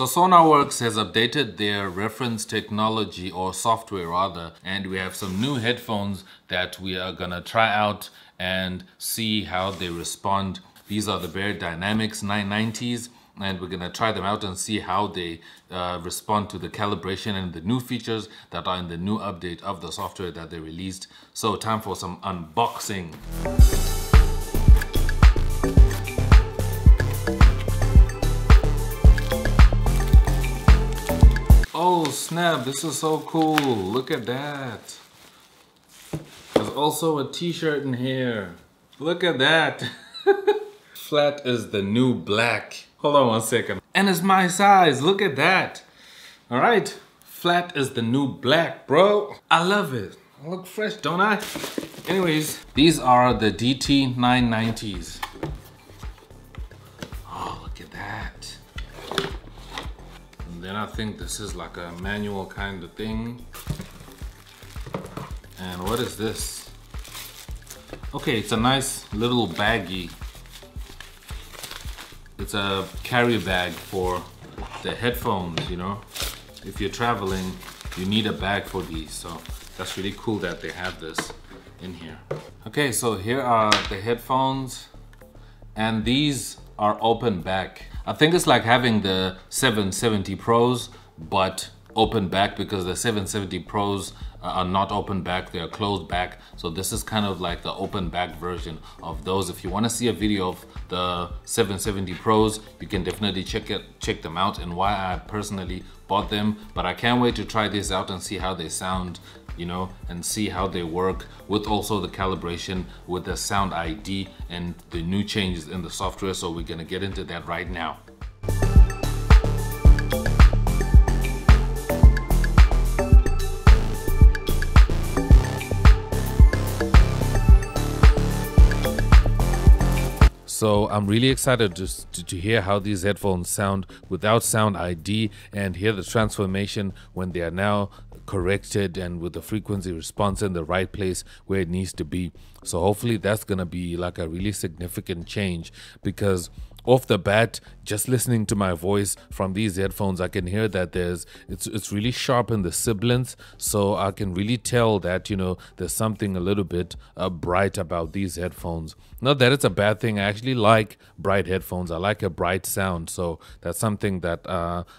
So SonarWorks has updated their reference technology, or software rather, and we have some new headphones that we are gonna try out and see how they respond. These are the Bear Dynamics 990s, and we're gonna try them out and see how they respond to the calibration and the new features that are in the new update of the software that they released. So time for some unboxing. Oh snap, this is so cool. Look at that. There's also a t-shirt in here. Look at that. Flat is the new black. Hold on one second. And it's my size, look at that. All right, flat is the new black, bro. I love it. I look fresh, don't I? Anyways, these are the DT990s. Oh, look at that. And then I think this is like a manual kind of thing. And what is this? Okay, it's a nice little baggie. It's a carry bag for the headphones, you know. If you're traveling, you need a bag for these. So that's really cool that they have this in here. Okay, so here are the headphones. And these are open back. I think it's like having the 770 Pros, but open back, because the 770 Pros are not open back, they're closed back. So this is kind of like the open back version of those. If you want to see a video of the 770 Pros, you can definitely check them out and why I personally bought them. But I can't wait to try this out and see how they sound, you know, and see how they work with also the calibration with the sound ID and the new changes in the software. So we're gonna get into that right now. So I'm really excited to hear how these headphones sound without sound ID, and hear the transformation when they are now corrected and with the frequency response in the right place where it needs to be. So hopefully that's gonna be like a really significant change, because off the bat, just listening to my voice from these headphones, I can hear that it's really sharp in the sibilance. So I can really tell that, you know, there's something a little bit bright about these headphones. Not that it's a bad thing. I actually like bright headphones. I like a bright sound. So that's something that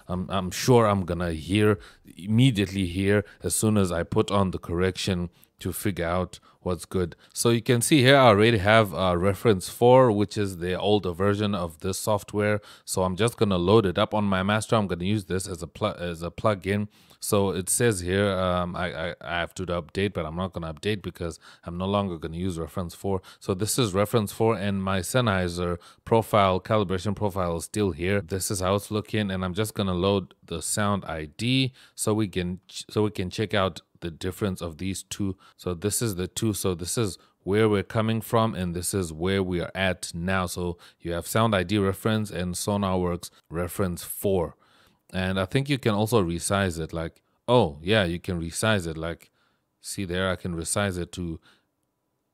I'm sure I'm gonna immediately hear as soon as I put on the correction to figure out what's good. So you can see here I already have reference 4, which is the older version of this software. So I'm just gonna load it up on my master. I'm gonna use this as a plug-in. So it says here I have to update, but I'm not gonna update because I'm no longer gonna use reference 4. So this is reference 4, and my Sennheiser profile, calibration profile, is still here. This is how it's looking, and I'm just gonna load the sound ID so we can check out the difference of these two. So this is the two. So this is where we're coming from, and this is where we are at now. So you have sound ID reference and SonarWorks reference 4. And I think you can also resize it, like, oh yeah, you can resize it, like, see there, I can resize it to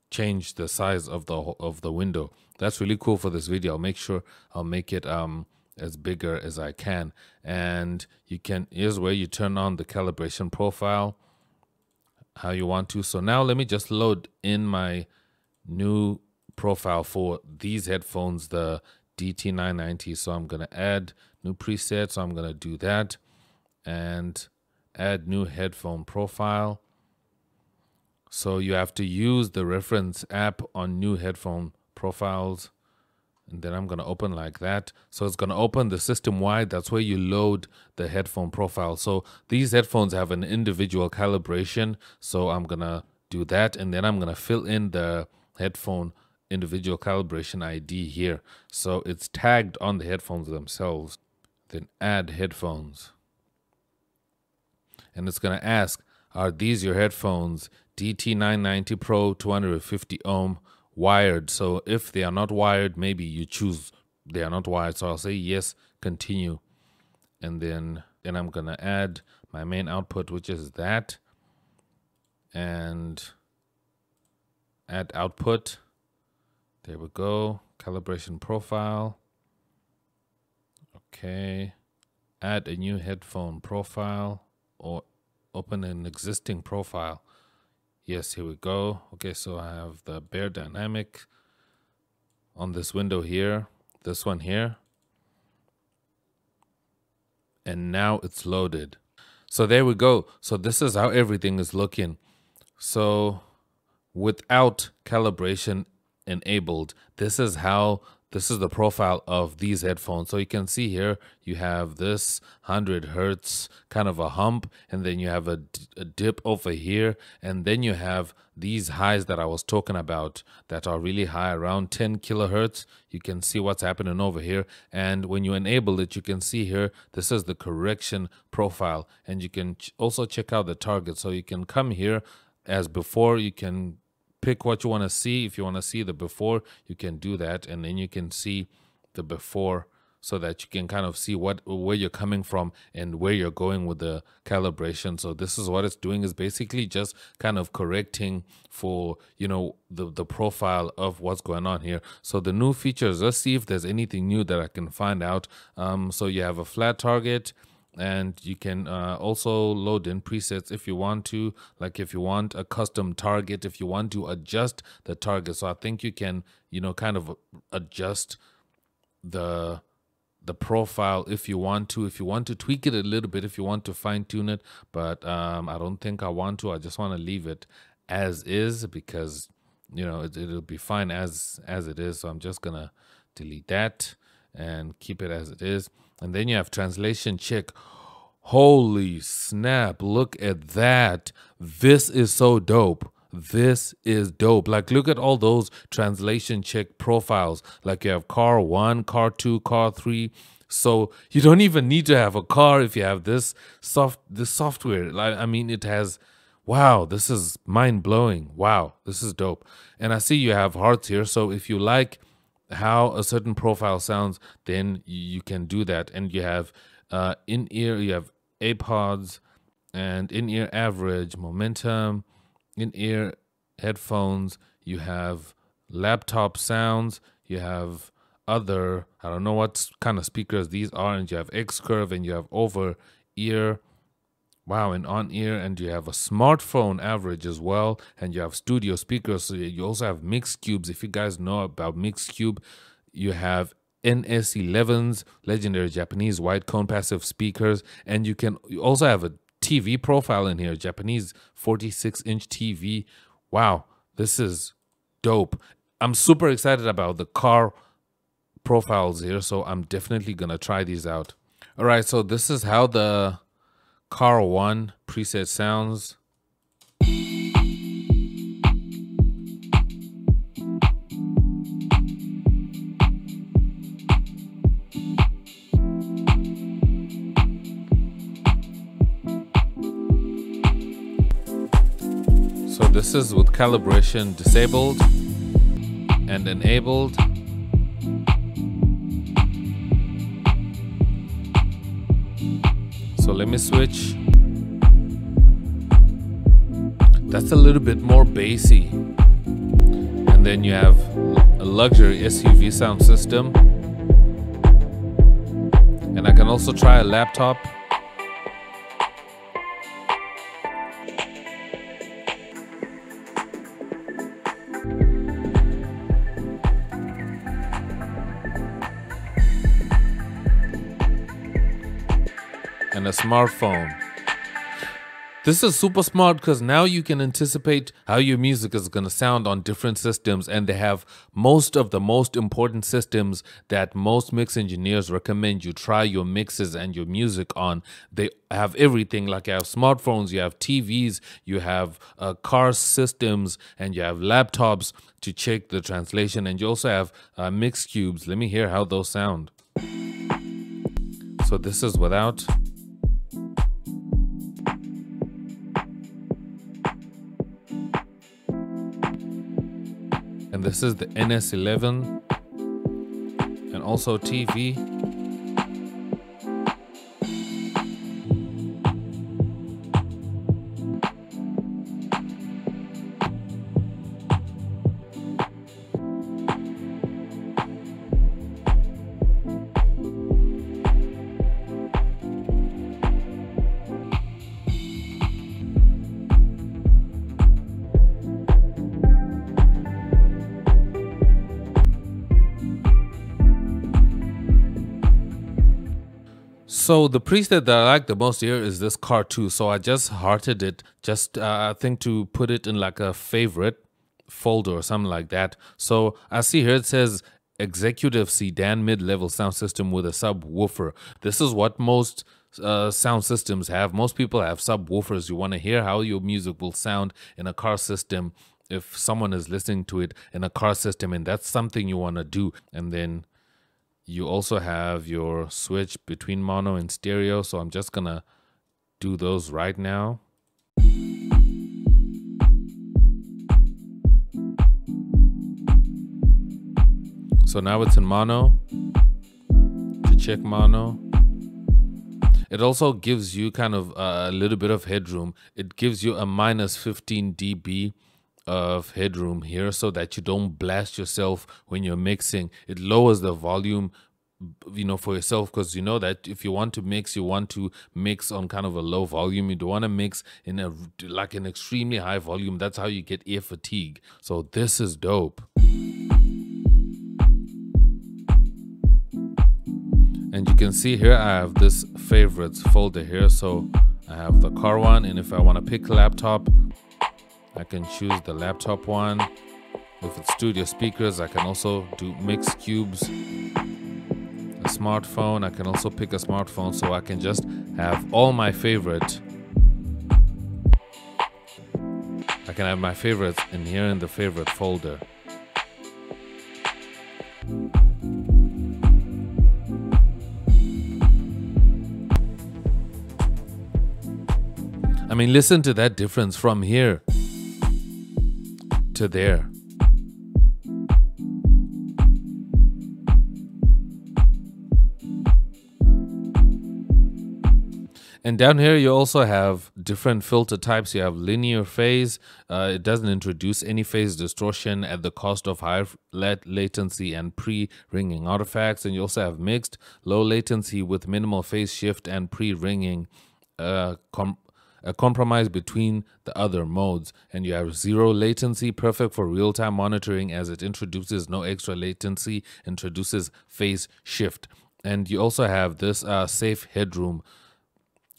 change the size of the window. That's really cool for this video. I'll make sure I'll make it as bigger as I can. And here's where you turn on the calibration profile how you want to. So now let me just load in my new profile for these headphones, the DT990. So I'm gonna add new preset. So I'm gonna do that and add new headphone profile. So you have to use the reference app on new headphone profiles. And then I'm going to open like that. So it's going to open the system wide. That's where you load the headphone profile. So these headphones have an individual calibration. So I'm going to do that. And then I'm going to fill in the headphone individual calibration ID here. So it's tagged on the headphones themselves. Then add headphones. And it's going to ask, are these your headphones? DT990 Pro 250 ohm. Wired. So if they are not wired, maybe you choose they are not wired. So I'll say yes, continue, and then I'm gonna add my main output, which is that, and add output. There we go. Calibration profile. Okay, add a new headphone profile or open an existing profile. Yes, here we go. Okay, so I have the Bear Dynamic on this window here, this one here. And now it's loaded. So there we go. So this is how everything is looking. So without calibration enabled, this is the profile of these headphones. So you can see here, you have this 100 hertz kind of a hump, and then you have a dip over here, and then you have these highs that I was talking about that are really high, around 10 kilohertz. You can see what's happening over here, and when you enable it, you can see here, this is the correction profile, and you can also check out the target. So you can come here as before, you can pick what you want to see. If you want to see the before, you can do that, and then you can see the before so that you can kind of see where you're coming from and where you're going with the calibration. So this is what it's doing, is basically just kind of correcting for, you know, the profile of what's going on here. So the new features, let's see if there's anything new that I can find out. So you have a flat target, and you can also load in presets if you want to, like if you want a custom target, if you want to adjust the target. So I think you can, you know, kind of adjust the profile if you want to tweak it a little bit, if you want to fine tune it. But I don't think I want to. I just want to leave it as is because, you know, it'll be fine as it is. So I'm just gonna delete that and keep it as it is. And then you have translation check. Holy snap, look at that. This is so dope. This is dope. Like, look at all those translation check profiles. Like you have car 1, car 2, car 3. So you don't even need to have a car if you have this software. Like, I mean, it has, wow, this is mind blowing. Wow, this is dope. And I see you have hearts here. So if you like how a certain profile sounds, then you can do that. And you have in-ear, you have AirPods and in-ear average, momentum, in-ear headphones, you have laptop sounds, you have other, I don't know what kind of speakers these are, and you have X-curve, and you have over-ear, wow, and on-ear, and you have a smartphone average as well, and you have studio speakers. So you also have mixed cubes. If you guys know about mixed cube, you have NS11s, legendary Japanese wide cone passive speakers, and you also have a TV profile in here, Japanese 46-inch TV. Wow, this is dope. I'm super excited about the car profiles here, so I'm definitely gonna try these out. All right, so this is how the car 1 preset sounds. So this is with calibration disabled and enabled. So let me switch. That's a little bit more bassy. And then you have a luxury SUV sound system. And I can also try a laptop. And a smartphone. This is super smart because now you can anticipate how your music is going to sound on different systems, and they have most of the most important systems that most mix engineers recommend you try your mixes and your music on. They have everything, like you have smartphones, you have TVs, you have car systems, and you have laptops to check the translation, and you also have mix cubes. Let me hear how those sound. So this is without. And this is the NS11 and also TV. So the preset that I like the most here is this car 2. So I just hearted it, just I think to put it in like a favorite folder or something like that. So I see here it says executive sedan mid-level sound system with a subwoofer. This is what most sound systems have. Most people have subwoofers. You want to hear how your music will sound in a car system if someone is listening to it in a car system, and that's something you want to do. And then you also have your switch between mono and stereo. So I'm just gonna do those right now. So now it's in mono. To check mono, it also gives you kind of a little bit of headroom. It gives you a minus 15 dB of headroom here so that you don't blast yourself when you're mixing. It lowers the volume, you know, for yourself, because you know that if you want to mix, you want to mix on kind of a low volume. You don't want to mix in a like an extremely high volume. That's how you get ear fatigue. So this is dope. And you can see here I have this favorites folder here. So I have the car one, and if I want to pick laptop, I can choose the laptop one. If it's studio speakers, I can also do mix cubes. A smartphone, I can also pick a smartphone, so I can just have all my favorite. I can have my favorites in here in the favorite folder. I mean, listen to that difference from here to there. And down here you also have different filter types. You have linear phase. It doesn't introduce any phase distortion at the cost of high latency and pre-ringing artifacts. And you also have mixed, low latency with minimal phase shift and pre-ringing, a compromise between the other modes. And you have zero latency, perfect for real-time monitoring as it introduces no extra latency, introduces phase shift. And you also have this safe headroom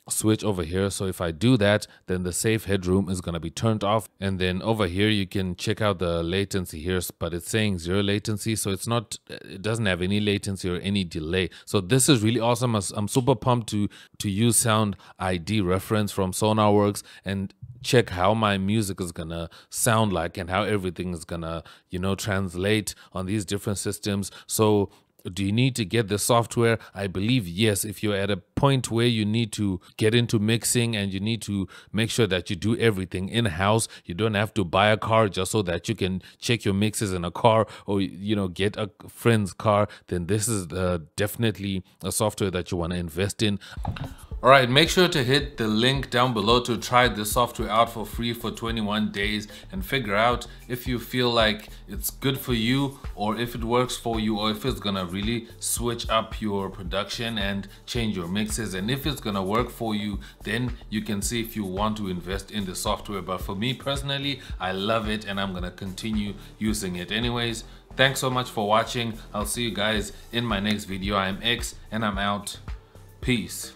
switch over here. So if I do that, then the safe headroom is going to be turned off. And then over here you can check out the latency here, but it's saying zero latency, so it's not, it doesn't have any latency or any delay. So this is really awesome. I'm super pumped to use Sound ID reference from SonarWorks and check how my music is gonna sound like and how everything is gonna, you know, translate on these different systems. So do you need to get the software? I believe yes. If you're at a point where you need to get into mixing and you need to make sure that you do everything in-house, you don't have to buy a car just so that you can check your mixes in a car, or, you know, get a friend's car, then this is definitely a software that you want to invest in. All right, make sure to hit the link down below to try this software out for free for 21 days and figure out if you feel like it's good for you, or if it works for you, or if it's gonna really switch up your production and change your mixes. And if it's gonna work for you, then you can see if you want to invest in the software. But for me personally, I love it and I'm gonna continue using it. Anyways, thanks so much for watching. I'll see you guys in my next video. I'm X and I'm out. Peace.